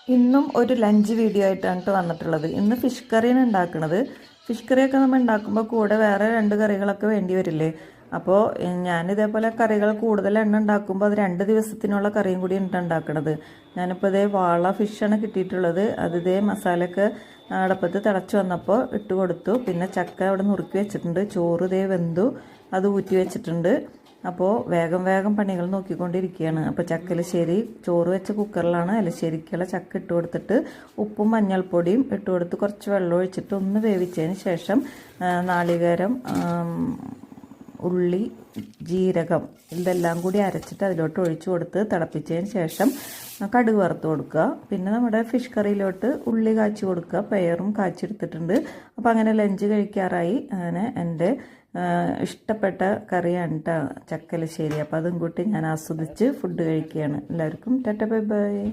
ഇന്നും ഒരു lunch video ആയിട്ടാണ് വന്നിട്ടുള്ളത്. ഇന്ന് ഫിഷ് കറിയാണ് ഉണ്ടാക്കുന്നത്. ഫിഷ് കറിയൊക്കെ നമ്മൾ ഉണ്ടാക്കുമ്പോൾ കൂടെ വേറെ 2 കറികളൊക്കെ വേണ്ടി വരില്ലേ? അപ്പോൾ ഞാനിതേപോലെ കറികൾ കൂടുതൽ എണ്ണം ഉണ്ടാക്കുമ്പോൾ അത് 2 ദിവസത്തിനുള്ള കറിയും കൂടി ഉണ്ടാക്കണത്. ഞാനിപ്പോൾ ഇതേ വാള ഫിഷാണ് കിട്ടിയിട്ടുള്ളത്. അത് ഇതേ മസാലയൊക്കെ അടപ്പത്ത് തിളച്ച് വന്നപ്പോൾ ഇട്ട് കൊടുത്തു. പിന്നെ ചക്ക അവിടെ നുറുക്കി വെച്ചിട്ടുണ്ട്. ചോറ് ഇതേ വെന്തു, അത് ഊറ്റി വെച്ചിട്ടുണ്ട്. അപ്പോൾ വേഗം പണികൾ നോക്കിക്കൊണ്ടിരിക്കുകയാണ്. അപ്പോൾ ചക്കലശ്ശേരി ചോറ് വെച്ച കുക്കറിലാണ് എലശ്ശേരിക്കുള്ള ചക്ക ഇട്ട് കൊടുത്തിട്ട് ഉപ്പും മഞ്ഞൾപ്പൊടിയും ഇട്ട് കൊടുത്ത് കുറച്ച് വെള്ളം ഒഴിച്ചിട്ട് ഒന്ന് വേവിച്ചതിന് ശേഷം നാളികേരം, ഉള്ളി, ജീരകം ഇതെല്ലാം കൂടി അരച്ചിട്ട് അതിലോട്ട് ഒഴിച്ചു കൊടുത്ത് തിളപ്പിച്ചതിന് ശേഷം കടുക് വറുത്ത് കൊടുക്കുക. പിന്നെ നമ്മുടെ ഫിഷ് കറിയിലോട്ട് ഉള്ളി കാച്ചി കൊടുക്കുക. പയറും കാച്ചെടുത്തിട്ടുണ്ട്. അപ്പോൾ അങ്ങനെ ലഞ്ച് കഴിക്കാറായി. അങ്ങനെ എൻ്റെ ഇഷ്ടപ്പെട്ട കറിയാണ് കേട്ടോ ചക്കലശ്ശേരി. അപ്പോൾ അതും കൂട്ടി ഞാൻ ആസ്വദിച്ച് ഫുഡ് കഴിക്കുകയാണ്. എല്ലാവർക്കും ടാറ്റ ബൈ ബൈ.